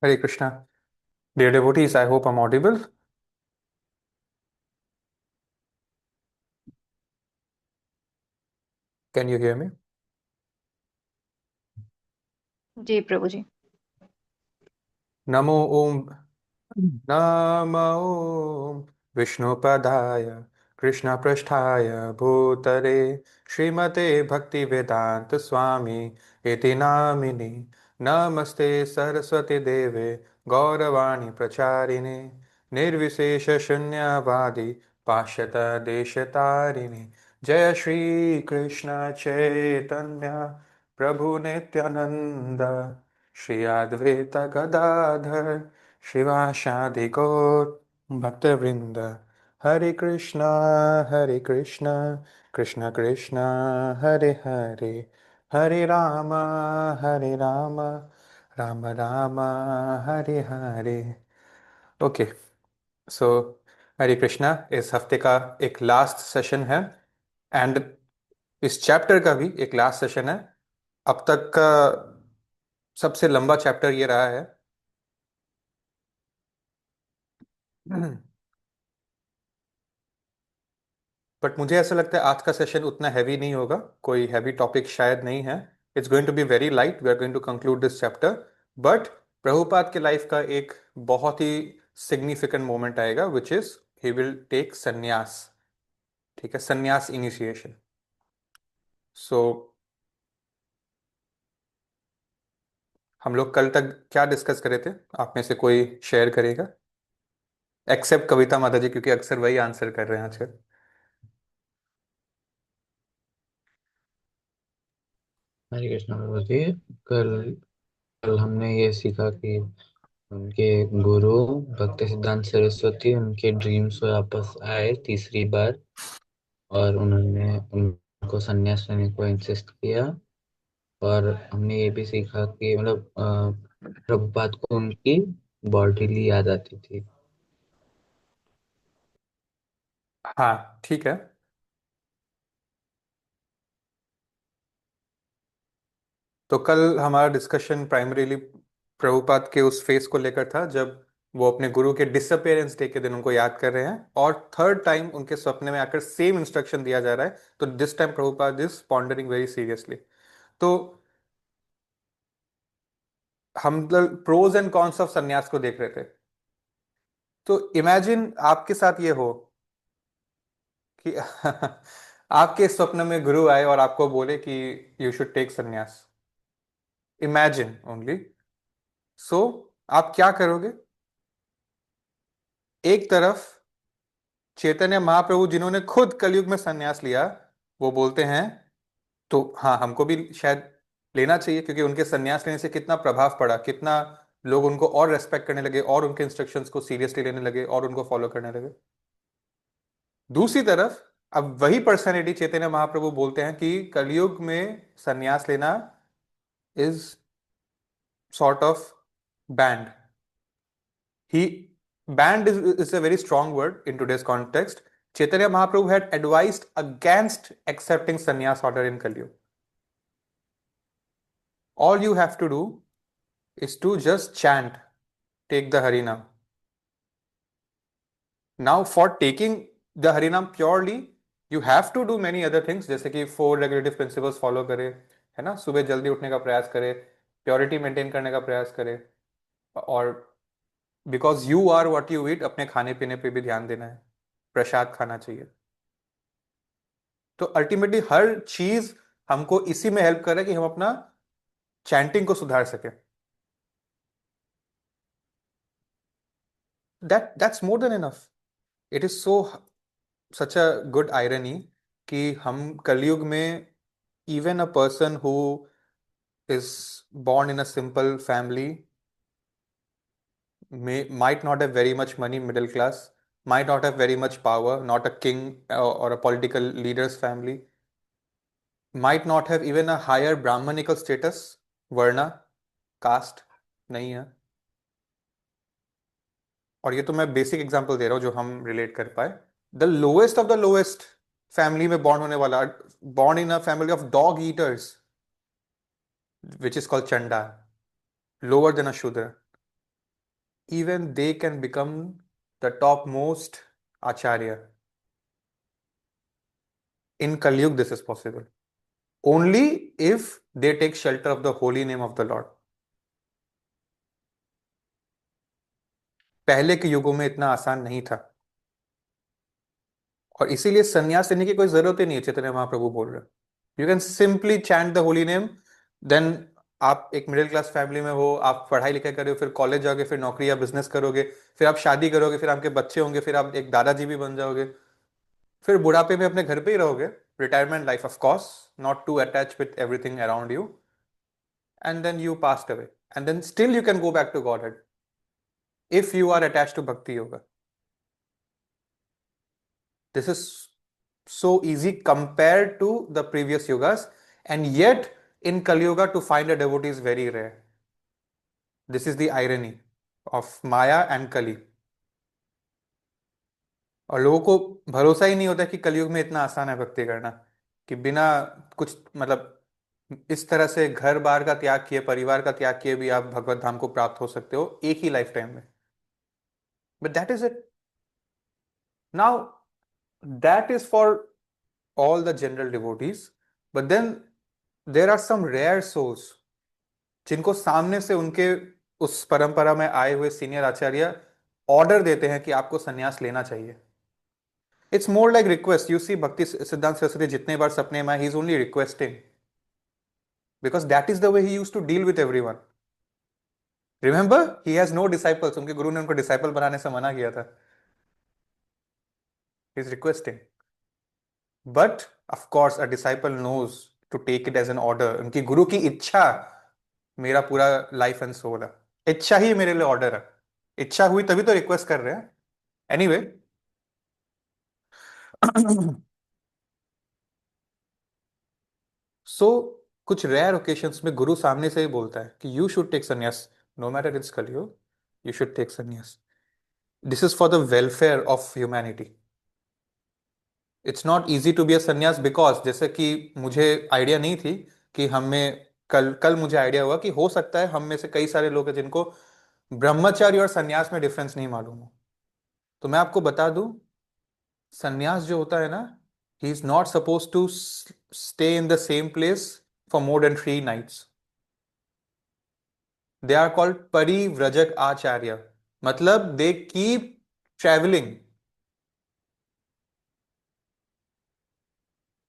Hare Krishna. Dear devotees, I hope I'm audible. Can you hear me? Ji Prabhu ji. Namo Om नमो विष्णुपदाय कृष्णपृष्ठाय भूतले श्रीमते भक्तिवेदांत स्वामी इति नामिनि नमस्ते सरस्वती देवे गौरवाणी प्रचारिणे निर्विशेष शून्यवादी पाश्चात देशतारिणे जय श्री कृष्ण चैतन्य प्रभु नित्यानंद श्री अद्वैत गदाधर शिवाशादि गौर भक्तवृंद हरे कृष्णा कृष्ण कृष्ण हरे हरे हरे राम राम राम हरे हरे। ओके, सो हरे कृष्णा इस हफ्ते का एक लास्ट सेशन है एंड इस चैप्टर का भी एक लास्ट सेशन है। अब तक का सबसे लंबा चैप्टर ये रहा है। बट मुझे ऐसा लगता है आज का सेशन उतना हैवी नहीं होगा, कोई हैवी टॉपिक शायद नहीं है। It's going to be very light, we are going to conclude this chapter. But Prabhupada के लाइफ का एक बहुत ही सिग्निफिकेंट मोमेंट आएगा which is he will take sannyas. ठीक है, संन्यास इनिशिएशन। सो हम लोग कल तक क्या डिस्कस करे थे, आप में से कोई शेयर करेगा? एक्सेप्ट कविता माता जी, क्योंकि अक्सर वही आंसर कर रहे हैं आजकल। हरे कृष्ण प्रभु जी। कल कल हमने ये सीखा कि उनके गुरु भक्ति सिद्धांत सरस्वती उनके ड्रीम्स में वापस आए तीसरी बार, और उन्होंने उनको संन्यास लेने को इंसिस्ट किया। और हमने ये भी सीखा कि मतलब प्रभुपाद को उनकी बॉडीली याद आती थी। हाँ ठीक है। तो कल हमारा डिस्कशन प्राइमरीली प्रभुपाद के उस फेस को लेकर था जब वो अपने गुरु के डिसअपियरेंस डे के दिन उनको याद कर रहे हैं और थर्ड टाइम उनके सपने में आकर सेम इंस्ट्रक्शन दिया जा रहा है। तो this time Prabhupada is pondering very seriously. तो हम प्रोज एंड कॉन्स ऑफ सन्यास को देख रहे थे। तो इमेजिन आपके साथ ये हो कि आपके स्वप्न में गुरु आए और आपको बोले कि you should take sanyas. Imagine only. So आप क्या करोगे? एक तरफ चैतन्य महाप्रभु जिन्होंने खुद कलयुग में संन्यास लिया, वो बोलते हैं तो हाँ हमको भी शायद लेना चाहिए, क्योंकि उनके संन्यास लेने से कितना प्रभाव पड़ा, कितना लोग उनको और रेस्पेक्ट करने लगे और उनके इंस्ट्रक्शंस को सीरियसली लेने लगे और उनको फॉलो करने लगे। दूसरी तरफ अब वही पर्सनैलिटी चैतन्य महाप्रभु बोलते हैं कि कलयुग में संन्यास लेना is sort of band. He banned is a very strong word in today's context. Chaitanya Mahaprabhu had advised against accepting sannyas order in Kali Yuga. All you have to do is to just chant, take the Harinam. Now, for taking the Harinam purely, you have to do many other things, जैसे कि four regulative principles follow करे, है ना, सुबह जल्दी उठने का प्रयास करे, प्योरिटी मेंटेन करने का प्रयास करे, और because you are what you eat, अपने खाने पीने पे भी ध्यान देना है, प्रसाद खाना चाहिए। तो अल्टीमेटली हर चीज हमको इसी में हेल्प कर रहा है कि हम अपना चैंटिंग को सुधार सके। That's more than enough. It is so such a good irony कि हम कलयुग में even a person who is born in a simple family might not have very much money, middle class, might not have very much power, not a king or a political leader's family, might not have even a higher brahmanical status, varna, caste नहीं है। और ये तो मैं basic example दे रहा हूं जो हम रिलेट कर पाए। The lowest of the lowest family में बॉर्न होने वाला, born in a family of dog eaters which is called Chanda, lower than a Shudra, even they can become the topmost Acharya. In Kali Yuga, this is possible. Only if they take shelter of the holy name of the Lord. पहले के युगों में इतना आसान नहीं था, और इसीलिए संन्यास लेने की कोई जरूरत ही नहीं है। चैतन्य महाप्रभु बोल रहे, you can simply chant the holy name, then आप एक मिडिल क्लास फैमिली में हो, आप पढ़ाई लिखाई कर रहे हो, फिर कॉलेज जाओगे, फिर नौकरी या बिजनेस करोगे, फिर आप शादी करोगे, फिर आपके बच्चे होंगे, फिर आप एक दादाजी भी बन जाओगे, फिर बुढ़ापे में अपने घर पे ही रहोगे, retirement life of course, not to attach with everything around you, and then you passed away, and then still you can go back to Godhead if you are attached to bhakti yoga. This is so easy compared to the previous yogas, and yet in Kali Yuga to find a devotee is very rare. This is the irony of Maya and Kali. और लोगों को भरोसा ही नहीं होता कि कलयुग में इतना आसान है भक्ति करना, कि बिना कुछ मतलब इस तरह से घर बार का त्याग किए, परिवार का त्याग किए भी आप भगवत धाम को प्राप्त हो सकते हो एक ही लाइफ टाइम में. But that is it. Now that is for all the general devotees, but then there are some rare souls जिनको सामने से उनके उस परंपरा में आए हुए सीनियर आचार्य ऑर्डर देते हैं कि आपको संन्यास लेना चाहिए. It's more like request. You see Bhakti Siddhanta Saraswati जितने बार सपने में, he is only requesting, because that is the way he used to deal with everyone. Remember, he has no disciples. उनके गुरु ने उनको डिसाइपल बनाने से मना किया था. He is requesting. But of course a disciple knows to take it as an order. उनकी गुरु की इच्छा मेरा पूरा लाइफ एंड सोल है. इच्छा ही मेरे लिए ऑर्डर है. इच्छा हुई तभी तो रिक्वेस्ट कर रहे हैं. एनीवे सो कुछ रेयर ओकेशंस में गुरु सामने से ही बोलता है कि you should take sannyas, no matter it's Kalyug, you should take sannyas. This is for the welfare of humanity. It's not easy to be a sannyas, because जैसे कि मुझे आइडिया नहीं थी कि हमें कल कल मुझे आइडिया हुआ कि हो सकता है हम में से कई सारे लोग हैं जिनको ब्रह्मचर्य और संन्यास में डिफरेंस नहीं मालूम हो. तो मैं आपको बता दूं, संन्यास जो होता है ना, he is not suppose to stay in the same place for more than 3 nights. They are called parivrajaka acharya. मतलब they keep travelling.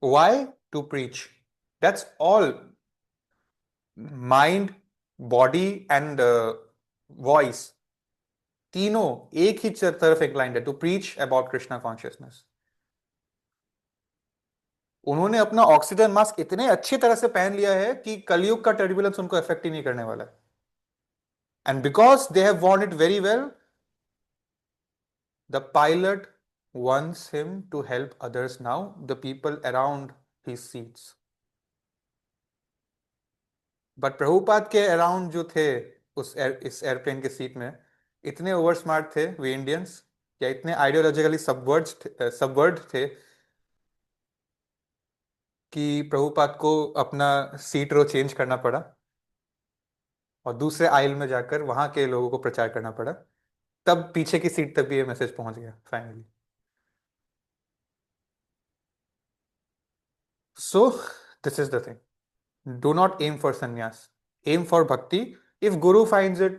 Why? To preach. That's all. Mind, body and voice, तीनों एक ही तरफ inclined है, to preach about Krishna consciousness. उन्होंने अपना oxygen mask इतने अच्छी तरह से पहन लिया है कि कलयुग का टर्बुलेंस उनको अफेक्ट ही नहीं करने वाला है. And because they have Warne it very well, the pilot wants him to help others now, the people around his seats. But Prabhupada के अराउंड जो थे इस एयरप्लेन के सीट में, इतने ओवर स्मार्ट थे वे इंडियंस, या इतने आइडियोलॉजिकली सबवर्ड थे कि प्रभुपाद को अपना सीट रो चेंज करना पड़ा और दूसरे आइल में जाकर वहां के लोगों को प्रचार करना पड़ा. तब पीछे की सीट तक भी ये मैसेज पहुंच गया finally. So this is the thing. Do not aim for sannyas. Aim for bhakti. If Guru finds it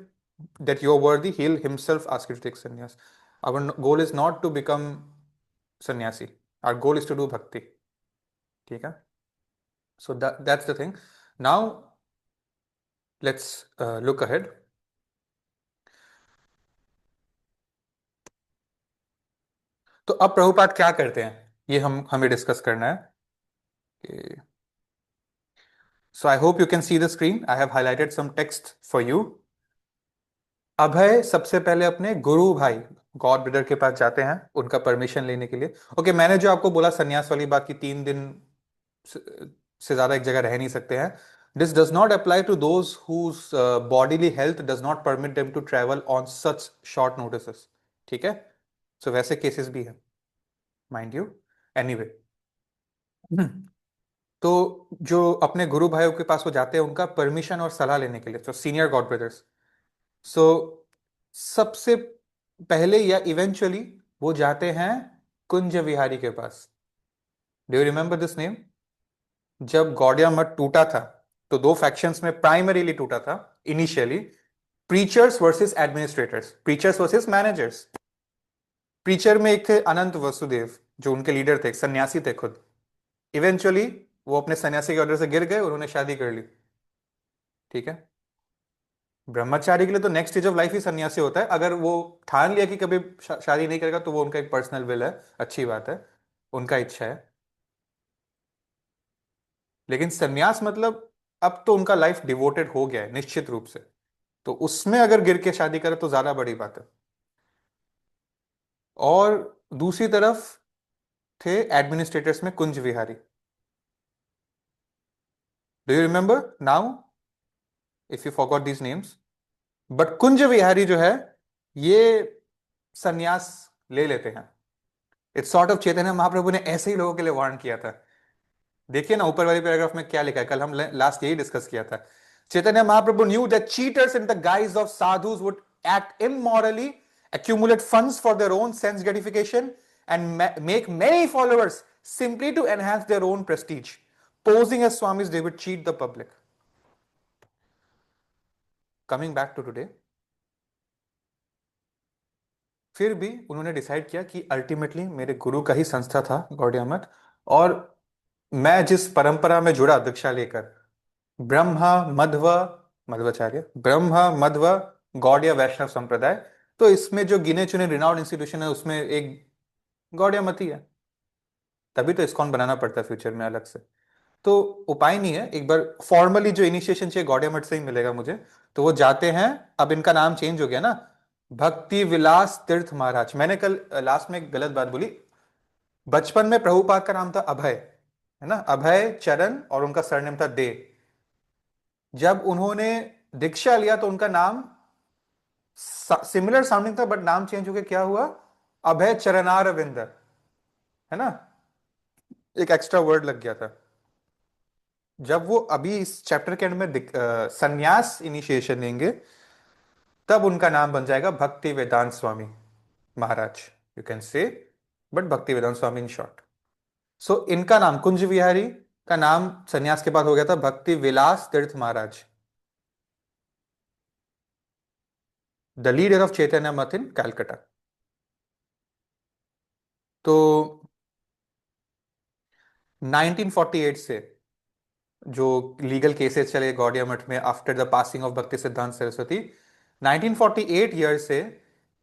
that you're worthy, he'll himself ask you to take sannyas. Our goal is not to become sannyasi. Our goal is to do bhakti. ठीक है? So that's the thing. Now let's look ahead. तो अब प्रभुपाद क्या करते हैं, ये हमें discuss करना है. So I hope you can see the screen. I have highlighted some text for you. अभय सबसे पहले अपने गुरु भाई गॉड ब्रदर के पास जाते हैं उनका परमिशन लेने के लिए. ओके, मैंने जो आपको बोला संन्यास वाली बात की 3 दिन से ज्यादा एक जगह रह नहीं सकते हैं, this does not apply to those whose bodily health does not permit them to travel on such short notices. ठीक है? सो वैसे केसेस भी हैं, माइंड यू. एनीवे, तो जो अपने गुरु भाइयों के पास वो जाते हैं उनका परमिशन और सलाह लेने के लिए, तो सीनियर गॉड ब्रदर्स। सो सबसे पहले या इवेंचुअली वो जाते हैं कुंज विहारी के पास। Do you remember this name? जब गौड़िया मठ टूटा था तो दो फैक्शंस में प्राइमरीली टूटा था initially, preachers versus administrators, preachers versus managers. Preacher में एक थे अनंत वसुदेव जो उनके लीडर थे, सन्यासी थे खुद। इवेंचुअली वो अपने सन्यासी के ऑर्डर से गिर गए, उन्होंने शादी कर ली। ठीक है। ब्रह्मचारी के लिए तो नेक्स्ट स्टेज ऑफ लाइफ ही सन्यासी होता है। अगर वो ठान लिया कि कभी शादी नहीं करेगा तो वो उनका एक पर्सनल विल है, अच्छी बात है, उनका इच्छा है। लेकिन सन्यास मतलब अब तो उनका लाइफ डिवोटेड हो गया है निश्चित रूप से, तो उसमें अगर गिर के शादी करे तो ज्यादा बड़ी बात है। और दूसरी तरफ थे एडमिनिस्ट्रेटर्स में Kunj Vihari. Do you remember now if you forgot these names? But Kunj Vihari जो है ये सन्यास ले लेते हैं। It's sort of Chaitanya Mahaprabhu ने ऐसे ही लोगों के लिए वार्न किया था। देखिए ना ऊपर वाले पैराग्राफ में क्या लिखा है, कल हम लास्ट यही डिस्कस किया था। Chaitanya Mahaprabhu knew that cheaters in the guise of sadhus would act immorally, accumulate funds for their own sense gratification, and make many followers simply to enhance their own prestige. Posing as Swamis, they would cheat the public. Coming back to today, फिर भी उन्होंने decide किया कि ultimately मेरे गुरु का ही संस्था था गौड़िया मठ, और मैं जिस परंपरा में जुड़ा दीक्षा लेकर, ब्रह्मा मध्व, मध्वाचार्य, ब्रह्मा मध्व गौड़िया वैष्णव संप्रदाय, तो इसमें जो गिने चुने रिनाउंड इंस्टीट्यूशन है उसमें एक गौड़िया मत ही है। तभी तो इस्कॉन बनाना पड़ता है फ्यूचर में अलग से। तो उपाय नहीं है, एक बार फॉर्मली जो इनिशिएशन चाहिए गौड़िया मठ से ही मिलेगा मुझे। तो वो जाते हैं, अब इनका नाम चेंज हो गया ना, भक्ति विलास तीर्थ महाराज। मैंने कल लास्ट में एक गलत बात बोली। बचपन में प्रभुपाद का नाम था अभय, है ना, अभय चरण, और उनका सरनेम था दे। जब उन्होंने दीक्षा लिया तो उनका नाम सिमिलर साउंडिंग था, बट नाम चेंज हो गया, क्या हुआ, अभय चरणारविंद, है ना, एक एक्स्ट्रा वर्ड लग गया था। जब वो अभी इस चैप्टर के एंड में संन्यास इनिशिएशन लेंगे तब उनका नाम बन जाएगा भक्ति वेदांत Swami Maharaj, you can say, but भक्ति वेदांत स्वामी इन शॉर्ट। सो इनका नाम कुंज विहारी का नाम संन्यास के बाद हो गया था भक्ति विलास तीर्थ महाराज, द लीडर ऑफ चैतन्य मठ इन कैलकाटा। तो 1948 से जो लीगल केसेस चले गौड़िया मठ में आफ्टर द पासिंग ऑफ भक्ति सिद्धांत सरस्वती, 1948 ईयर से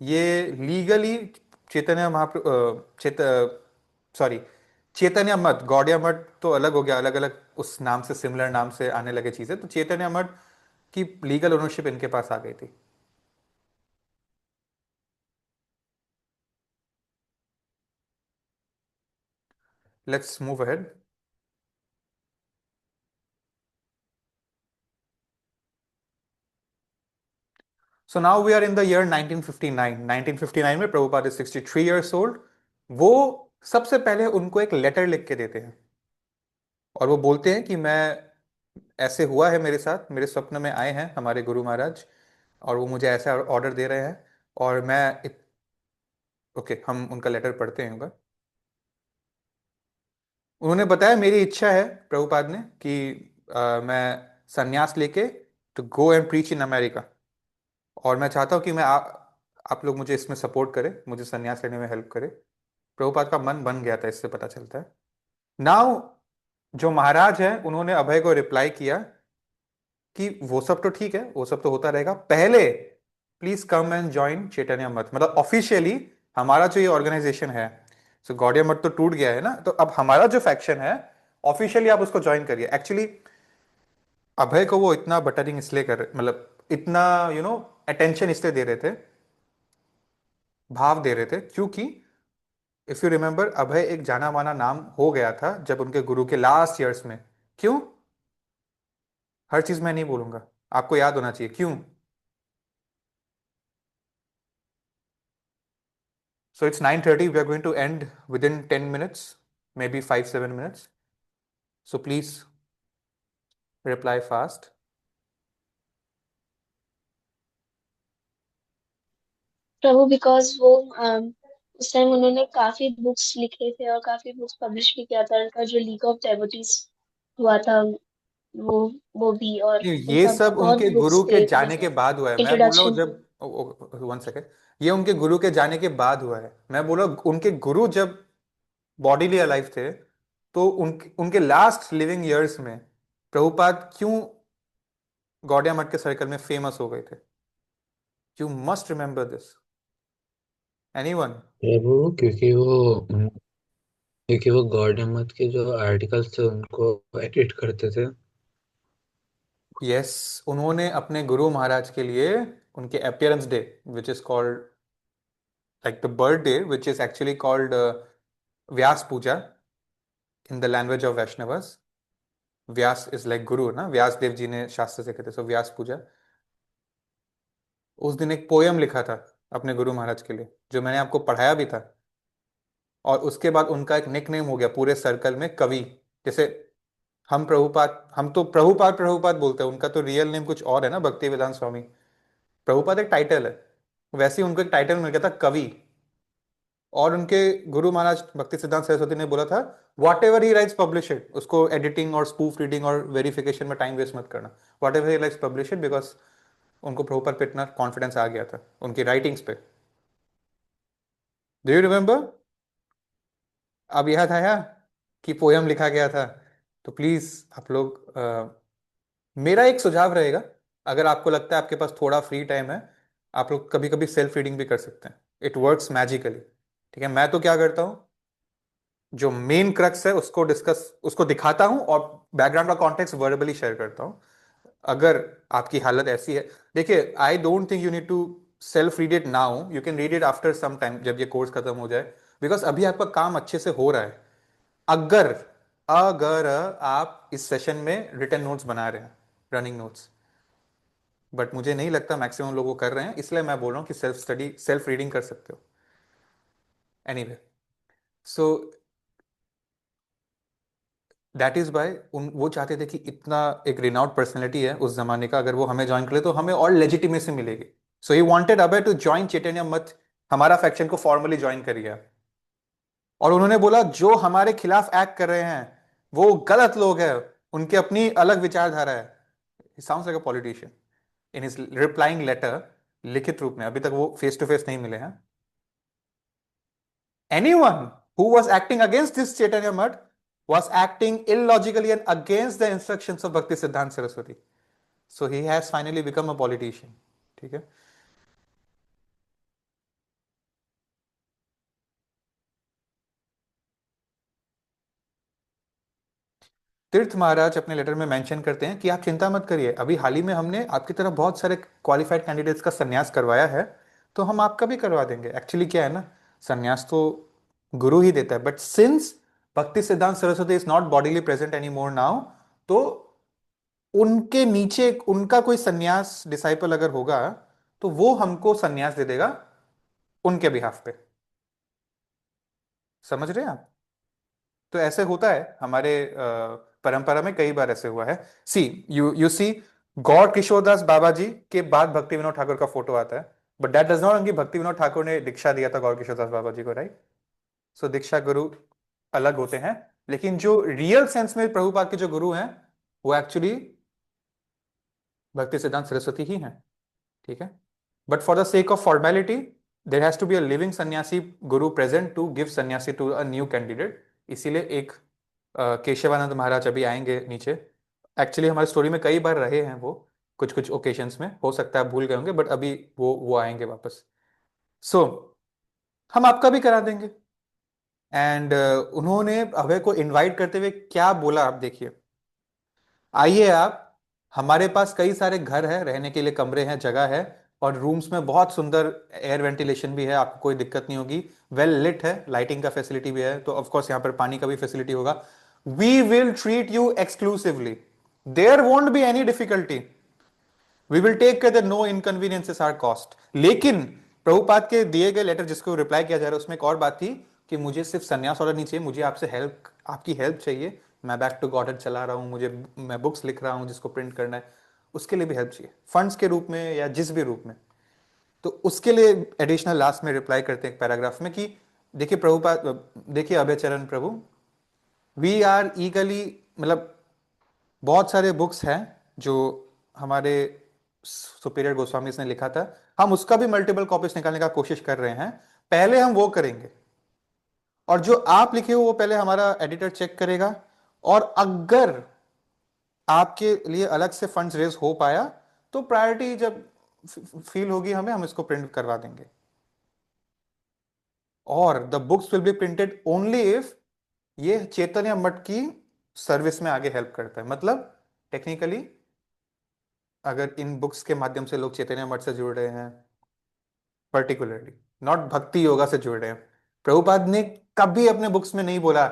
ये लीगली चैतन्य महाप्रभु सॉरी चैतन्य मठ, गौड़िया मठ तो अलग हो गया, अलग अलग उस नाम से सिमिलर नाम से आने लगे चीजें, तो चैतन्य मठ की लीगल ओनरशिप इनके पास आ गई थी। Let's move ahead. So now we are in the year 1959। 1959 में प्रभुपाद इज 63 ईयर्स ओल्ड। वो सबसे पहले उनको एक लेटर लिख के देते हैं और वो बोलते हैं कि मैं, ऐसे हुआ है मेरे साथ, मेरे स्वप्न में आए हैं हमारे गुरु महाराज और वो मुझे ऐसा ऑर्डर दे रहे हैं, और मैं ओके, हम उनका लेटर पढ़ते हैं उनका। उन्होंने बताया मेरी इच्छा है प्रभुपाद ने कि मैं संन्यास लेके to go and preach in America, और मैं चाहता हूँ कि आप लोग मुझे इसमें सपोर्ट करें, मुझे संन्यास लेने में हेल्प करें। प्रभुपाद का मन बन गया था, इससे पता चलता है। नाउ जो महाराज है उन्होंने अभय को रिप्लाई किया कि वो सब तो ठीक है, वो सब तो होता रहेगा, पहले प्लीज कम एंड ज्वाइन चैतन्य मठ, मतलब ऑफिशियली हमारा जो ये ऑर्गेनाइजेशन है, सो गौड़िया मठ तो टूट गया है ना, तो अब हमारा जो फैक्शन है ऑफिशियली आप उसको ज्वाइन करिए। एक्चुअली अभय को वो इतना बटरिंग इसलिए कर, मतलब इतना अटेंशन इसलिए दे रहे थे, भाव दे रहे थे, क्योंकि इफ यू रिमेंबर अभय एक जाना माना नाम हो गया था जब उनके गुरु के लास्ट ईयर्स में। क्यों? हर चीज मैं नहीं बोलूंगा, आपको याद होना चाहिए क्यों। So it's 9:30. We are going to end within 10 minutes, maybe 5, 7 minutes. So please reply fast. Prabhu because वो उस टाइम उन्होंने काफी बुक्स लिखे थे और काफी बुक्स पब्लिश भी किया था। उनका जो लीग ऑफ डेवोटीज हुआ था वो वो भी, और ये उनका सब बहुत उनके गुरु बुक्स के थे जाने के जैसे बाद हुआ है। मैं बोल रहा हूँ इंट्रोडक्शन टू। जब 1 सेकेंड, ये उनके गुरु के जाने के बाद हुआ है। मैं बोल रहा हूँ उनके गुरु जब बॉडीली अलाइव थे तो उनके उनके लास्ट लिविंग ईयर्स में प्रभुपाद क्यों गौड़िया मठ के सर्कल में फेमस हो गए थे? You must remember this. Anyone? प्रभु, क्योंकि वो गॉड मत के जो आर्टिकल्स थे उनको एडिट करते थे। यस, उन्होंने अपने गुरु महाराज के लिए उनके appearance day which is called like the birthday which is actually called Vyasa Puja in the language of Vaishnavas. Vyasa is like guru ना, व्यास देव जी ने शास्त्र से कहते, सो व्यास पूजा। उस दिन एक पोयम लिखा था अपने गुरु महाराज के लिए जो मैंने आपको पढ़ाया भी था। और उसके बाद उनका एक निक नेम हो गया पूरे सर्कल में, कवि। जैसे हम तो प्रभुपाद प्रभुपाद बोलते हैं, उनका तो रियल नेम कुछ और है ना, भक्ति वेदांत स्वामी। प्रभुपाद एक टाइटल है, वैसे ही उनको एक टाइटल मिल गया था, कवि। और उनके गुरु महाराज भक्ति सिद्धांत सरस्वती ने बोला था what ever he rights publish it. उसको एडिटिंग और स्पूफ रीडिंग और वेरिफिकेशन में टाइम वेस्ट मत करना। What ever he rights publish it, because उनको प्रभुपाद पे इतना कॉन्फिडेंस आ गया था उनकी राइटिंग्स पे। Do you remember? अब याद आया कि पोयम लिखा गया था? तो प्लीज आप लोग मेरा एक सुझाव रहेगा, अगर आपको लगता है आपके पास थोड़ा फ्री टाइम है, आप लोग कभी कभी सेल्फ रीडिंग भी कर सकते हैं। It works magically. ठीक है, मैं तो क्या करता हूं, जो मेन क्रक्स है उसको उसको दिखाता हूं और बैकग्राउंड का कॉन्टेक्स्ट वर्बली शेयर करता हूं। अगर आपकी हालत ऐसी है, देखिए I don't think you need to self read it now, you can read it after some time जब ये कोर्स खत्म हो जाए, बिकॉज अभी आपका काम अच्छे से हो रहा है। अगर अगर आप इस सेशन में रिटर्न नोट्स बना रहे हैं, रनिंग नोट्स, बट मुझे नहीं लगता मैक्सिमम लोग वो कर रहे हैं, इसलिए मैं बोल रहा हूँ कि सेल्फ स्टडी सेल्फ रीडिंग कर सकते हो। Anyway, so that is by उन वो चाहते थे कि इतना एक रिनाउड पर्सनैलिटी है उस जमाने का, अगर वो हमें ज्वाइन करे तो हमें और लेजिटिमेसी मिलेगी। So he wanted Abhay to join Chaitanya Math, हमारा फैक्शन को फॉर्मली ज्वाइन करिए। और उन्होंने बोला जो हमारे खिलाफ एक्ट कर रहे हैं वो गलत लोग हैं, उनकी अपनी अलग विचारधारा है। He sounds like a politician in his replying letter, लिखित रूप में। अभी तक वो फेस टू फेस नहीं मिले हैं। Anyone who was acting against this Chaitanya Math was acting illogically and against the instructions of Bhakti Siddhanta Saraswati. So he has finally become a politician. ठीक है। तीर्थ महाराज अपने लेटर में मेंशन करते हैं कि आप चिंता मत करिए, अभी हाल ही में हमने आपकी तरफ बहुत सारे क्वालिफाइड कैंडिडेट्स का संन्यास करवाया है, तो हम आपका भी करवा देंगे। एक्चुअली क्या है ना, संन्यास तो गुरु ही देता है, बट सिंस भक्ति Siddhanta Saraswati is not bodily present any more now, तो उनके नीचे उनका कोई सन्यास डिसाइपल अगर होगा तो वो हमको सन्यास दे देगा उनके बिहाफ पे। समझ रहे हैं आप? तो ऐसे होता है हमारे परंपरा में, कई बार ऐसे हुआ है। सी यू यू सी, गौर किशोरदास बाबा जी के बाद भक्ति विनोद ठाकुर का फोटो आता है, but that does not mean कि भक्ति विनोद ठाकुर ने दीक्षा दिया था गौर किशोरदास बाबा जी को, राइट? सो दीक्षा गुरु अलग होते हैं, लेकिन जो रियल सेंस में प्रभुपाद के जो गुरु हैं वो एक्चुअली भक्ति सिद्धांत सरस्वती ही हैं। ठीक है, but for the sake of formality there has to be a living sannyasi guru present to give sannyasi to a new candidate. इसीलिए एक केशवानंद महाराज अभी आएंगे नीचे। एक्चुअली हमारी स्टोरी में कई बार रहे हैं वो, कुछ कुछ ओकेशंस में, हो सकता है भूल गए होंगे, बट अभी वो आएंगे वापस। सो हम आपका भी करा देंगे। एंड उन्होंने अभय को इनवाइट करते हुए क्या बोला आप देखिए, आइए आप, हमारे पास कई सारे घर है, रहने के लिए कमरे हैं, जगह है, और रूम्स में बहुत सुंदर एयर वेंटिलेशन भी है, आपको कोई दिक्कत नहीं होगी। वेल लिट है, लाइटिंग का फैसिलिटी भी है, तो ऑफ कोर्स यहाँ पर पानी का भी फैसिलिटी होगा। We will treat you exclusively, there won't be any difficulty, we will take care that no inconveniences are cost. लेकिन प्रभुपाद के दिए गए लेटर जिसको रिप्लाई किया जा रहा है उसमें एक और बात थी कि मुझे सिर्फ संन्यास ऑर्डर नहीं चाहिए, मुझे आपसे हेल्प, आपकी हेल्प चाहिए मैं बैक टू गॉडेड चला रहा हूँ, मुझे मैं बुक्स लिख रहा हूँ जिसको प्रिंट करना है, उसके लिए भी हेल्प चाहिए फंड्स के रूप में या जिस भी रूप में। तो उसके लिए एडिशनल लास्ट में रिप्लाई करते हैं एक पैराग्राफ में कि देखिए प्रभुपाद, देखिए अभय चरण प्रभु, वी आर ईगली, मतलब बहुत सारे बुक्स हैं जो हमारे सुपीरियर गोस्वामी ने लिखा था, हम उसका भी मल्टीपल कॉपीज निकालने का कोशिश कर रहे हैं, पहले हम वो करेंगे, और जो आप लिखे हो वो पहले हमारा एडिटर चेक करेगा, और अगर आपके लिए अलग से फंड्स रेज हो पाया तो प्रायोरिटी जब फील होगी हमें, हम इसको प्रिंट करवा देंगे। और the books will be printed only if ये चैतन्य मठ की सर्विस में आगे हेल्प करता है। मतलब टेक्निकली अगर इन बुक्स के माध्यम से लोग चैतन्य मठ से जुड़ रहे हैं, पर्टिकुलरली नॉट भक्ति योगा से जुड़ रहे हैं, प्रभुपाद ने कभी अपने बुक्स में नहीं बोला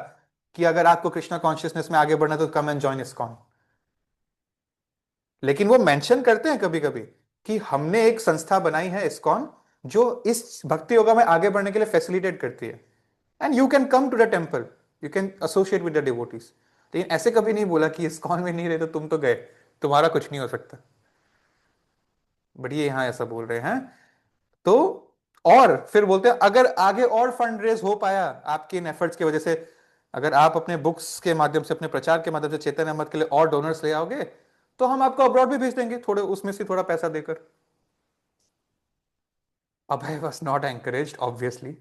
कि अगर आपको कृष्णा कॉन्शियसनेस में आगे बढ़ना है तो कम एंड जॉइन इस्कॉन। लेकिन वो मेंशन करते हैं कभी कभी कि हमने एक संस्था बनाई है इस्कॉन जो इस भक्ति योगा में आगे बढ़ने के लिए फैसिलिटेट करती है, and you can come to the temple, you can associate with the devotees. लेकिन ऐसे कभी नहीं बोला कि इस्कॉन में नहीं रहे तो तुम तो गए, तुम्हारा कुछ नहीं हो सकता। बट ये यहां ऐसा बोल रहे हैं। तो और फिर बोलते हैं अगर आगे और फंड रेज हो पाया आपके इन एफर्ट्स की वजह से, अगर आप अपने बुक्स के माध्यम से, अपने प्रचार के माध्यम से चैतन्य मत के लिए और डोनर्स ले आओगे तो हम आपको अब्रॉड भी भेज देंगे, थोड़े उसमें से थोड़ा पैसा देकर। अभय वॉज नॉट एंकरेज्ड ऑब्वियसली,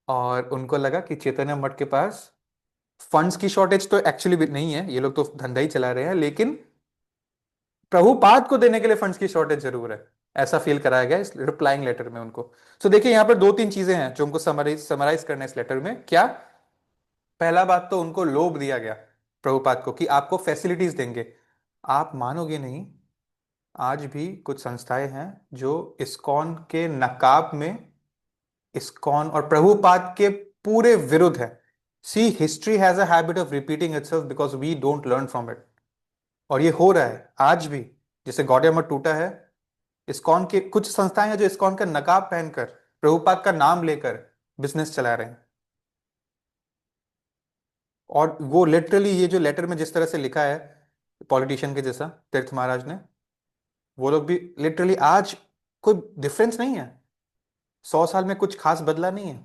और उनको लगा कि चैतन्य मठ के पास फंड्स की शॉर्टेज तो एक्चुअली भी नहीं है, ये लोग तो धंधा ही चला रहे हैं, लेकिन प्रभुपाद को देने के लिए फंड्स की शॉर्टेज जरूर है, ऐसा फील कराया गया इस रिप्लाइंग लेटर में उनको। सो देखिए यहां पर दो तीन चीजें हैं जो उनको समराइज करना है इस लेटर में। क्या? पहला बात तो उनको लोभ दिया गया प्रभुपाद को कि आपको फैसिलिटीज देंगे। आप मानोगे नहीं, आज भी कुछ संस्थाएं हैं जो इस्कॉन के नकाब में इस्कॉन और प्रभुपाद के पूरे विरुद्ध है। See, history has a habit of repeating itself because we don't learn from it, और ये हो रहा है आज भी। जैसे गौड़िया मठ टूटा है, इस्कॉन के कुछ संस्थाएं हैं जो इस्कॉन का नकाब पहनकर प्रभुपाद का नाम लेकर बिजनेस चला रहे हैं। और वो लिटरली ये जो लेटर में जिस तरह से लिखा है पॉलिटिशियन के जैसा तीर्थ महाराज ने, वो लोग भी लिटरली आज कोई डिफरेंस नहीं है, 100 साल में कुछ खास बदला नहीं है।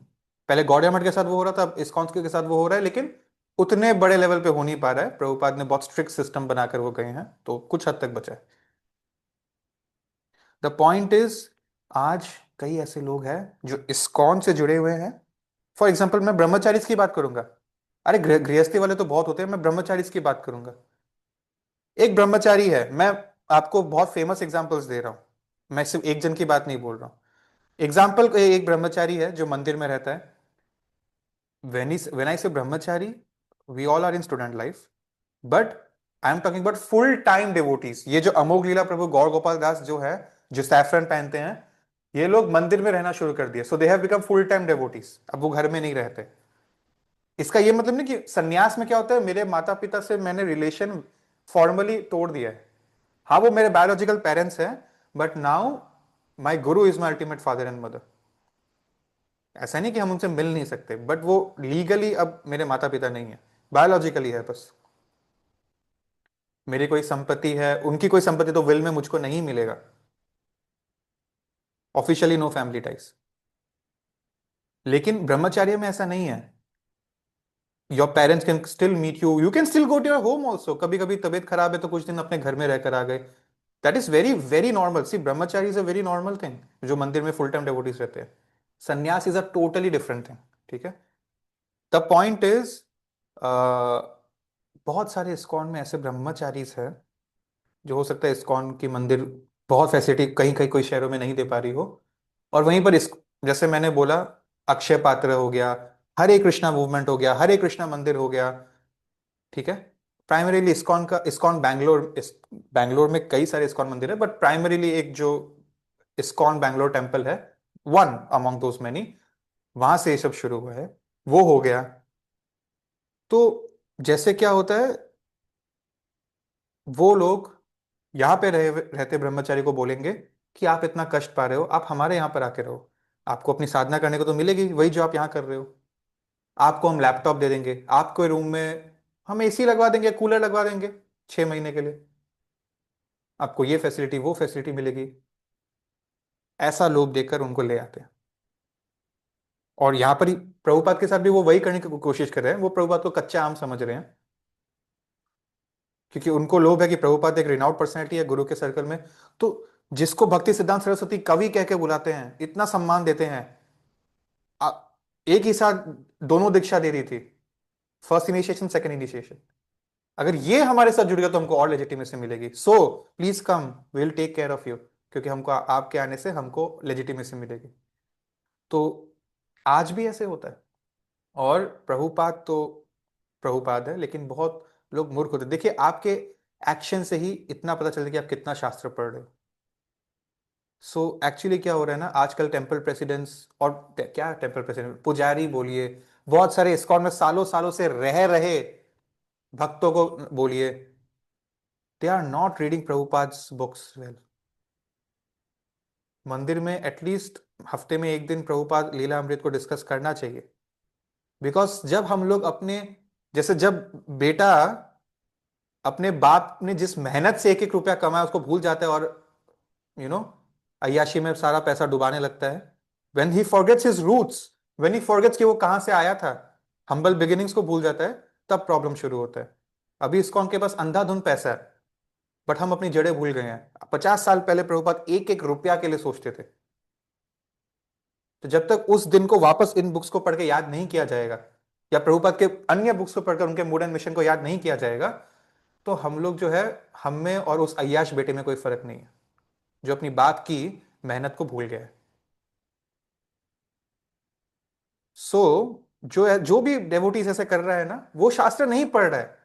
पहले गौड़िया मठ के साथ वो हो रहा था, अब इस्कॉन के साथ वो हो रहा है, लेकिन उतने बड़े लेवल पे हो नहीं पा रहा है। प्रभुपाद ने बहुत स्ट्रिक्ट सिस्टम बनाकर वो गए हैं, तो कुछ हद तक बचा है। द पॉइंट इज, आज कई ऐसे लोग हैं जो इस्कॉन से जुड़े हुए हैं। फॉर एग्जाम्पल मैं ब्रह्मचारीज की बात करूंगा, अरे गृहस्थी वाले तो बहुत होते हैं, मैं ब्रह्मचारीज की बात करूंगा। एक ब्रह्मचारी है, मैं आपको बहुत फेमस एग्जांपल्स दे रहा हूं, मैं सिर्फ एक जन की बात नहीं बोल रहा हूं। एग्जाम्पल, एक ब्रह्मचारी है जो मंदिर में रहता है। When I say brahmachari, we all are in student life, but I am talking about full time devotees. ये जो अमोघ लीला प्रभु गौर गोपाल दास जो है, जो सैफरन पहनते हैं, ये लोग मंदिर में रहना शुरू कर दिया। So they have become full time devotees, अब वो घर में नहीं रहते। इसका ये मतलब नहीं कि सन्यास में क्या होता है, मेरे माता पिता से मैंने रिलेशन फॉर्मली तोड़ दिया है। हाँ, वो मेरे बायोलॉजिकल पेरेंट्स हैं, but now my Guru is my ultimate father and mother. ऐसा नहीं कि हम उनसे मिल नहीं सकते, बट वो लीगली अब मेरे माता पिता नहीं है, बायोलॉजिकली है बस। मेरी कोई संपत्ति है, उनकी कोई संपत्ति तो विल में मुझको नहीं मिलेगा। Officially no family ties. लेकिन ब्रह्मचार्य में ऐसा नहीं है। Your parents can still meet you, you can still go to your home also. कभी कभी तबीयत खराब है तो कुछ दिन अपने घर में रहकर आ गए, that is very very normal. See, brahmachari is a very normal thing, जो मंदिर में फुल टाइम डिवोटीज रहते हैं। Sannyas is a totally different thing, ठीक है। द पॉइंट इज, बहुत सारे इस्कॉन में ऐसे ब्रह्मचारीज हैं जो हो सकता है इस्कॉन की मंदिर बहुत फैसिलिटी कहीं कहीं कोई शहरों में नहीं दे पा रही हो, और वहीं पर इस, जैसे मैंने बोला, अक्षय पात्र हो गया, हरे कृष्णा मूवमेंट हो गया, हरे कृष्णा मंदिर हो गया, ठीक है। प्राइमरीली इस्कॉन का, इस्कॉन बैंगलोर, बैंगलोर में कई सारे इस्कॉन मंदिर है, बट प्राइमरीली एक जो इस्कॉन बैंगलोर टेम्पल है, वन अमॉन्ग दोस मैनी, वहां से ये सब शुरू हुआ है, वो हो गया। तो जैसे क्या होता है, वो लोग यहाँ पे रहते ब्रह्मचारी को बोलेंगे कि आप इतना कष्ट पा रहे हो, आप हमारे यहाँ पर आके रहो, आपको अपनी साधना करने को तो मिलेगी वही जो आप यहाँ कर रहे हो। आपको हम लैपटॉप दे देंगे, आपके रूम में हम एसी लगवा देंगे, कूलर लगवा देंगे 6 महीने के लिए, आपको ये फैसिलिटी वो फैसिलिटी मिलेगी। ऐसा लोभ देकर उनको ले आते हैं। और यहां पर ही प्रभुपाद के साथ भी वो वही करने की कोशिश कर रहे हैं। वो प्रभुपाद को कच्चा आम समझ रहे हैं, क्योंकि उनको लोभ है कि प्रभुपाद एक रिनाउंड पर्सनैलिटी है गुरु के सर्कल में। तो जिसको भक्ति सिद्धांत सरस्वती कवि कह के बुलाते हैं, इतना सम्मान देते हैं, आ, एक ही साथ दोनों दीक्षा दे रही थी, फर्स्ट इनिशिएशन सेकंड इनिशिएशन। अगर ये हमारे साथ जुड़ गया तो हमको और लेजिटिमेसी मिलेगी। So please come, will take care of you, क्योंकि हमको आपके आने से हमको लेजिटिमेसी मिलेगी। तो आज भी ऐसे होता है। और प्रभुपाद तो प्रभुपाद है, लेकिन बहुत लोग मूर्ख होते हैं। देखिए, आपके एक्शन से ही इतना पता चलता है कि आप कितना शास्त्र पढ़ रहे हो। सो एक्चुअली क्या हो रहा है ना, आजकल टेम्पल प्रेसिडेंट्स और क्या टेम्पल प्रेसिडेंट, पुजारी बोलिए, बहुत सारे इस्कॉन में सालों सालों से रह रहे भक्तों को बोलिए, they are not reading Prabhupada's books well. मंदिर में एटलीस्ट हफ्ते में एक दिन प्रभुपाद लीला अमृत को डिस्कस करना चाहिए। बिकॉज जब हम लोग अपने, जैसे जब बेटा अपने बाप ने जिस मेहनत से एक एक रुपया कमाया उसको भूल जाता है, और यू नो अय्याशी में सारा पैसा डुबाने लगता है, when he forgets his roots, when he forgets कि वो कहां से आया था, हम्बल बिगिनिंग्स को भूल जाता है, तब प्रॉब्लम शुरू होता है। अभी इसको उनके पास अंधाधुंध पैसा है, बट हम अपनी जड़ें भूल गए हैं। 50 साल पहले प्रभुपाद एक एक रुपया के लिए सोचते थे। तो जब तक उस दिन को वापस इन बुक्स को पढ़ के याद नहीं किया जाएगा, या प्रभुपाद के अन्य बुक्स को पढ़कर उनके मूड एंड मिशन को याद नहीं किया जाएगा, तो हम लोग जो है, हम में और उस अय्याश बेटे में कोई फर्क नहीं है जो अपनी बात की मेहनत को भूल गया है। सो जो है, जो भी डेवोटीज ऐसे कर रहा है ना, वो शास्त्र नहीं पढ़ रहा है।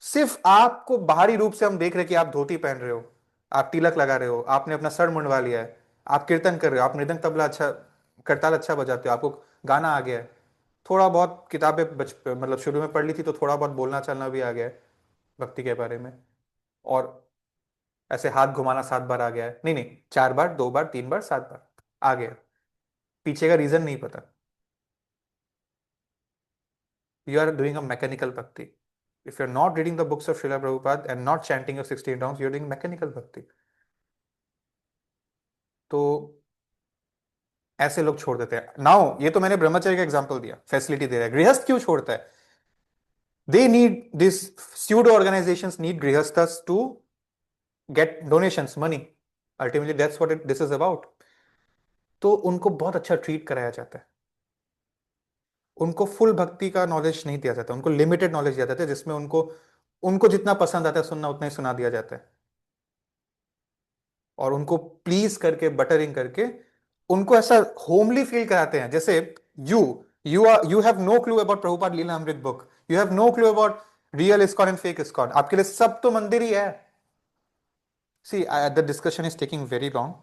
सिर्फ आपको बाहरी रूप से हम देख रहे हैं कि आप धोती पहन रहे हो, आप तिलक लगा रहे हो, आपने अपना सर मुंडवा लिया है, आप कीर्तन कर रहे हो, आप मृदंग तबला अच्छा, करताल अच्छा बजाते हो, आपको गाना आ गया है, थोड़ा बहुत किताबें मतलब शुरू में पढ़ ली थी तो थोड़ा बहुत बोलना चलना भी आ गया है भक्ति के बारे में, और ऐसे हाथ घुमाना 7 बार आ गया है, नहीं नहीं, 4 बार, 2 बार, 3 बार, 7 बार आ गया। पीछे का रीजन नहीं पता। You are doing a mechanical bhakti. If you're not reading the books of Srila Prabhupada and not chanting your 16 rounds, you're doing mechanical bhakti. तो ऐसे लोग छोड़ देते हैं। नाउ ये तो मैंने ब्रह्मचर्य का एग्जांपल दिया, फैसिलिटी दे रहा है। गृहस्थ क्यों छोड़ता है? They need this, pseudo organizations need grihasthas to get donations, money. Ultimately that's what this is about. तो उनको बहुत अच्छा ट्रीट कराया जाता है, उनको फुल भक्ति का नॉलेज नहीं दिया जाता, उनको लिमिटेड नॉलेज दिया जाता है, जिसमें उनको उनको जितना पसंद आता है सुनना उतना ही सुना दिया जाता है। और उनको प्लीज करके, बटरिंग करके उनको ऐसा होमली फील कराते हैं, जैसे you you have no clue about Prabhupada Lila Amrita book, you have no clue about real ISKCON and fake ISKCON, आपके लिए सब तो मंदिर ही है। See the discussion is taking very long,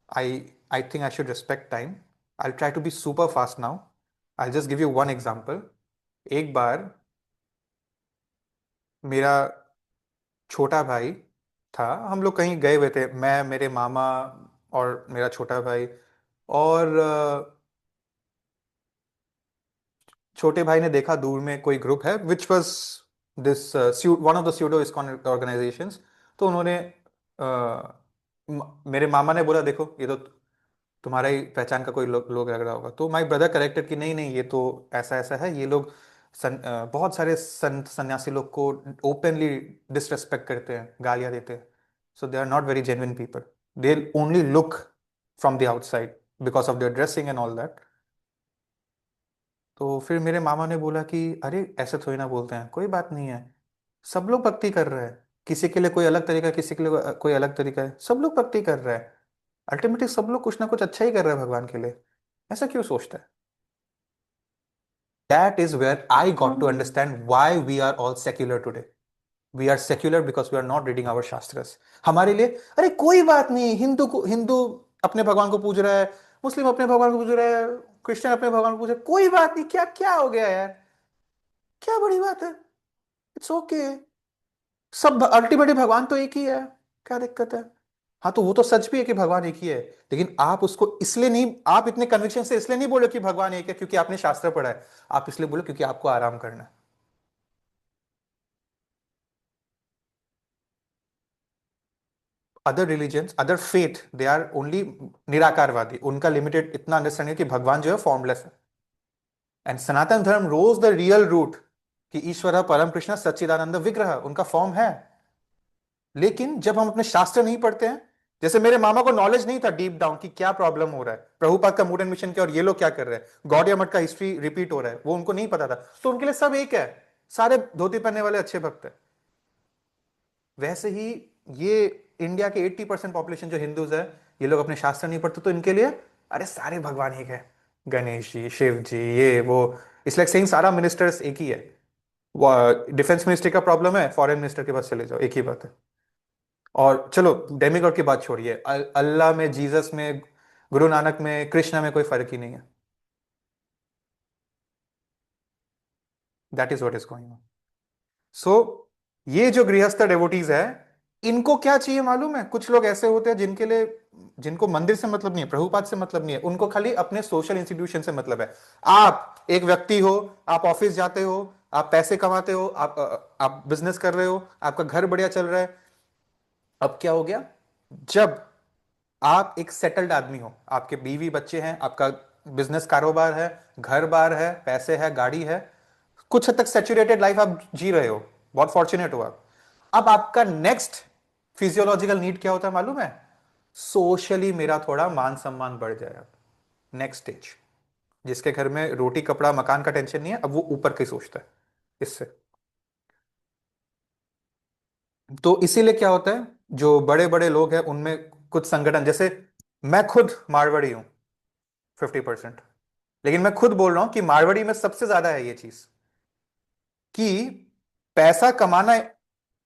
I think I should respect time, I try to be super fast now. I just give you one example. एक बार मेरा छोटा भाई था, हम लोग कहीं गए हुए थे, मैं, मेरे मामा और मेरा छोटा भाई, और छोटे भाई ने देखा दूर में कोई ग्रुप है, which was this one of the pseudo ISKCON organisations. तो उन्होंने मेरे मामा ने बोला, देखो ये तो तुम्हारा ही पहचान का कोई लोग लग रहा होगा। तो माय ब्रदर करेक्टेड कि नहीं नहीं, ये तो ऐसा ऐसा है, ये लोग बहुत सारे सन्यासी लोग को ओपनली डिसरेस्पेक्ट करते हैं, गालियां देते हैं। So they are not very genuine people, they only look from the outside because of their dressing and all that. तो फिर मेरे मामा ने बोला कि अरे ऐसे थोड़ी ना बोलते हैं, कोई बात नहीं है, सब लोग भक्ति कर रहे हैं, किसी के लिए कोई अलग तरीका है, किसी के लिए कोई अलग तरीका है, सब लोग भक्ति कर रहे हैं, अल्टीमेटली सब लोग कुछ ना कुछ अच्छा ही कर रहे हैं भगवान के लिए, ऐसा क्यों सोचता है? That is where I got to understand why we are all secular today. We are secular because we are not reading our shastras. हमारे लिए अरे कोई बात नहीं, हिंदू अपने भगवान को पूज रहा है, मुस्लिम अपने भगवान को पूज रहा है, क्रिश्चियन अपने भगवान को पूज रहा है, कोई बात नहीं, क्या क्या हो गया यार, क्या बड़ी बात है, इट्स ओके, सब अल्टीमेटली भगवान तो एक ही है, क्या दिक्कत है? हाँ, तो वो तो सच भी है कि भगवान एक ही है, लेकिन आप उसको इसलिए नहीं, आप इतने कन्विक्शन से इसलिए नहीं बोले कि भगवान एक है क्योंकि आपने शास्त्र पढ़ा है, आप इसलिए बोले क्योंकि आपको आराम करना है। Other religions, other faith, they are only निराकारवादी, उनका लिमिटेड इतना अंडरस्टैंडिंग कि भगवान जो है फॉर्मलेस है। एंड सनातन धर्म रोज द रियल रूट कि ईश्वर परम कृष्ण सच्चिदानंद विग्रह उनका फॉर्म है। लेकिन जब हम अपने शास्त्र नहीं पढ़ते हैं, जैसे मेरे मामा को नॉलेज नहीं था डीप डाउन कि क्या प्रॉब्लम हो रहा है, प्रभुपाद का मूड एंड मिशन क्या और ये लोग क्या कर रहे हैं, गौड़िया मठ का हिस्ट्री रिपीट हो रहा है, वो उनको नहीं पता था, तो उनके लिए सब एक है, सारे धोती पहनने वाले अच्छे भक्त हैं। वैसे ही ये इंडिया के 80% पॉपुलेशन जो हिंदूज है, ये लोग अपने शास्त्र नहीं पढ़ते, तो इनके लिए अरे सारे भगवान एक है, गणेश जी, शिव जी, ये वो, इट्स लाइक सेइंग सारा मिनिस्टर्स एक ही है। डिफेंस मिनिस्ट्री का प्रॉब्लम है, फॉरेन मिनिस्टर के पास चले जाओ, एक ही बात है। और चलो डेमिगॉड की बात छोड़िए, अल्लाह में, जीसस में, गुरु नानक में, कृष्णा में कोई फर्क ही नहीं है। That is what is going on. So ये जो गृहस्थ डेवोटीज है, इनको क्या चाहिए मालूम है, कुछ लोग ऐसे होते हैं जिनके लिए, जिनको मंदिर से मतलब नहीं है, प्रभुपाद से मतलब नहीं है, उनको खाली अपने सोशल इंस्टीट्यूशन से मतलब है। आप एक व्यक्ति हो, आप ऑफिस जाते हो, आप पैसे कमाते हो, आप बिजनेस कर रहे हो, आपका घर बढ़िया चल रहा है। अब क्या हो गया, जब आप एक सेटल्ड आदमी हो, आपके बीवी बच्चे हैं, आपका बिजनेस कारोबार है, घर बार है, पैसे है, गाड़ी है, कुछ हद तक सेचुरेटेड लाइफ आप जी रहे हो, बहुत फॉर्चुनेट हो आप। अब आपका नेक्स्ट फिजियोलॉजिकल नीड क्या होता है मालूम है, सोशली मेरा थोड़ा मान सम्मान बढ़ जाए। अब नेक्स्ट स्टेज, जिसके घर में रोटी कपड़ा मकान का टेंशन नहीं है, अब वो ऊपर के सोचता है इससे। तो इसीलिए क्या होता है, जो बड़े बड़े लोग हैं उनमें कुछ संगठन, जैसे मैं खुद मारवाड़ी हूं 50%, लेकिन मैं खुद बोल रहा हूं कि मारवाड़ी में सबसे ज्यादा है ये चीज कि पैसा कमाना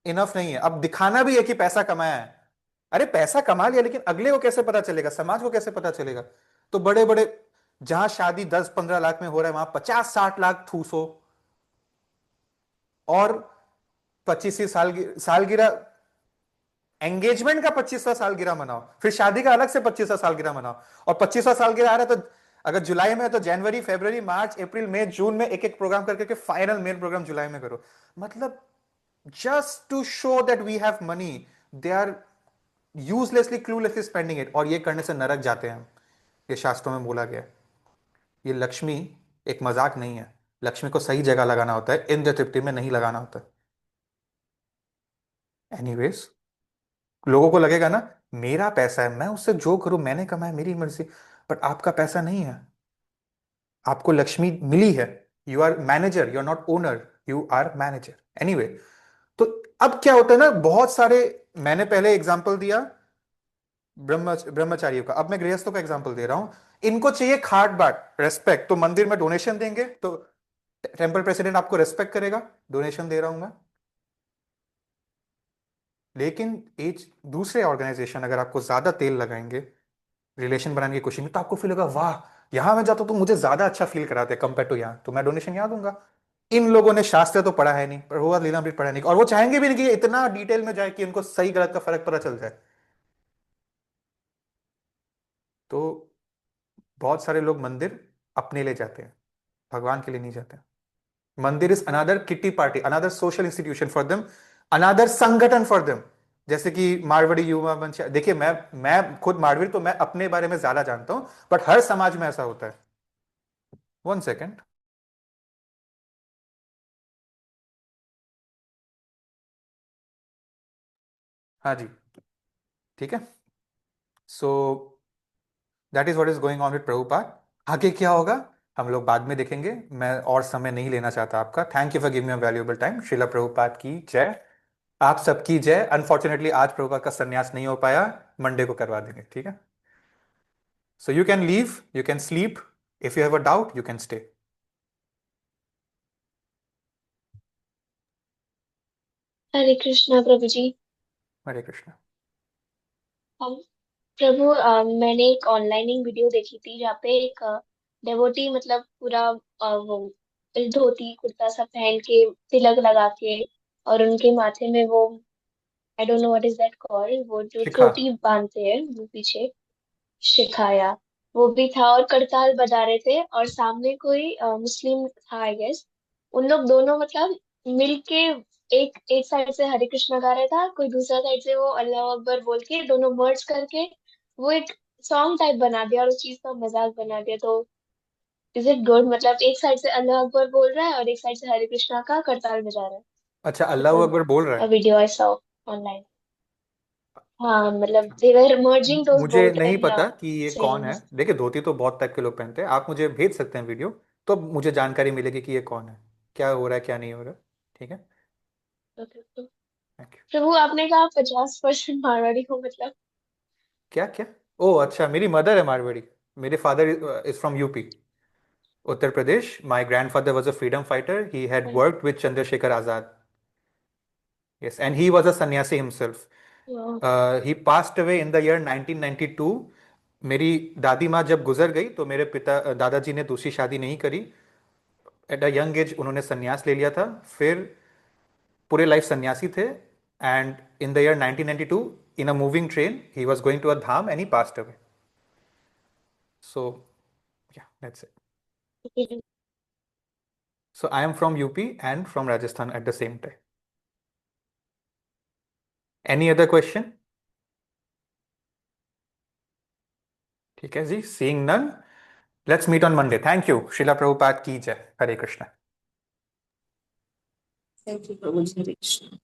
इनफ नहीं है, अब दिखाना भी है कि पैसा कमाया है। अरे पैसा कमा लिया, लेकिन अगले को कैसे पता चलेगा, समाज को कैसे पता चलेगा। तो बड़े बड़े, जहां शादी 10-15 लाख में हो रहा है, वहां 50-60 लाख ठूसो, और 25वीं सालगिरह, एंगेजमेंट का 25वां सालगिरह मनाओ, फिर शादी का अलग से 25वां सालगिरह मनाओ। और 25वां सालगिरह आ रहा है तो अगर जुलाई में है तो जनवरी, फरवरी, मार्च, अप्रैल, मई, जून में एक एक प्रोग्राम करके फाइनल मेन प्रोग्राम जुलाई में करो। मतलब just to show that we have money, they are uselessly cluelessly spending it, और ये करने से नरक जाते हैं हम। ये शास्त्रों में बोला गया है। ये लक्ष्मी एक मजाक नहीं है, लक्ष्मी को सही जगह लगाना होता है, इंद्र तृप्ति में नहीं लगाना होता। एनीवेज, लोगों को लगेगा ना, मेरा पैसा है, मैं उससे जो करूं, मैंने कमाया, मेरी मर्जी। बट आपका पैसा नहीं है, आपको लक्ष्मी मिली है, you are manager, you are not owner, you are manager. Anyway, तो अब क्या होता है ना, बहुत सारे, मैंने पहले एग्जांपल दिया ब्रह्मचारियों का, अब मैं गृहस्थों का एग्जांपल दे रहा हूं। इनको चाहिए खाट बाट रेस्पेक्ट, तो मंदिर में डोनेशन देंगे तो टेम्पल प्रेसिडेंट आपको रेस्पेक्ट करेगा, डोनेशन दे रहा हूं मैं। लेकिन एक दूसरे ऑर्गेनाइजेशन अगर आपको ज्यादा तेल लगाएंगे रिलेशन बनाने की कोशिश में, तो आपको फील होगा वाह, यहां मैं जाता हूं तो मुझे ज्यादा अच्छा फील कराते हैं कंपेयर टू यहाँ, तो मैं डोनेशन यहाँ दूंगा। इन लोगों ने शास्त्र तो पढ़ा है नहीं, प्रभुपाद लीलामृत पढ़ा नहीं, और वो चाहेंगे भी नहीं कि ये इतना डिटेल में जाए कि उनको सही गलत का फर्क पता चल जाए। तो बहुत सारे लोग मंदिर अपने लिए जाते हैं, भगवान के लिए नहीं जाते। मंदिर is another kitty party, another social institution for them, another संगठन फॉर देम। जैसे कि मारवाड़ी युवा मंच, देखिए मैं खुद मारवाड़ी, तो मैं अपने बारे में ज्यादा जानता हूं, बट हर समाज में ऐसा होता है। 1 सेकेंड। हाँ जी, ठीक है। So that is what is going on with Prabhupada. आगे क्या होगा हम लोग बाद में देखेंगे, मैं और समय नहीं लेना चाहता आपका। Thank you for giving me a valuable time. Srila Prabhupada की जय। आप सबकी जय। अनफॉर्चुनेटली आज प्रभुपाद का संन्यास नहीं हो पाया, मंडे को करवा देंगे, ठीक है। So you can leave, you can sleep, if you have a doubt you can stay. Hare Krishna Prabhu ji. Hare Krishna. हम प्रभु मैंने एक ऑनलाइन एक वीडियो देखी थी जहाँ पे एक डेवोटी मतलब पूरा वो धोती कुर्ता सा पहन के तिलक लगा के और उनके माथे में वो I don't know what is that called, वो जो शिखा। चोटी बांधते हैं वो पीछे, शिखाया, वो भी था और करताल बजा रहे थे, और सामने कोई मुस्लिम था आई गेस। उन लोग दोनों मतलब मिलके एक एक साइड से हरे कृष्णा गा रहा था, कोई दूसरा साइड से वो अल्लाह अकबर बोल के दोनों मर्ज करके वो एक सॉन्ग टाइप बना दिया और उस चीज का मजाक बना दिया। तो इज इट गुड? मतलब एक साइड से अल्लाह अकबर बोल रहा है और एक साइड से हरे कृष्णा का करताल बजा रहा है। अच्छा, इट्स अल्लाह अकबर बोल रहा अ है? Video I saw online. हाँ मतलब दे वर मर्जिंग दोस मुझे बोथ नहीं एंड पता कि ये कौन है। सेइंग। देखिए, धोती तो बहुत टाइप के लोग पहनते हैं, आप मुझे भेज सकते हैं वीडियो, तो मुझे जानकारी मिलेगी कि ये कौन है, क्या हो रहा है क्या नहीं हो रहा। ठीक है। Thank you. प्रभु आपने कहा 50% मारवाड़ी हो मतलब? क्या क्या? ओ अच्छा, मेरी मदर है मारवाड़ी। मेरे father is from UP, Uttar Pradesh. My grandfather was a freedom fighter, he had worked with Chandrashekhar Azad. Yes, and he was a सन्यासी हिमसेल्फ। वाह। ही passed away in the year 1992। मेरी दादी माँ जब गुजर गई तो मेरे पिता दादाजी ने दूसरी शादी नहीं करी। एट अ यंग एज उन्होंने संन्यास ले लिया था, फिर पूरे लाइफ सन्यासी थे। And in the year 1992, in a moving train, he was going to a dham and he passed away. So yeah, that's it. So I am from UP and from Rajasthan at the same time. Any other question? ठीक है जी, seeing none, let's meet on Monday. Thank you. Srila Prabhupada ki jai. Hare Krishna. Thank you, Prabhu. Hare Krishna.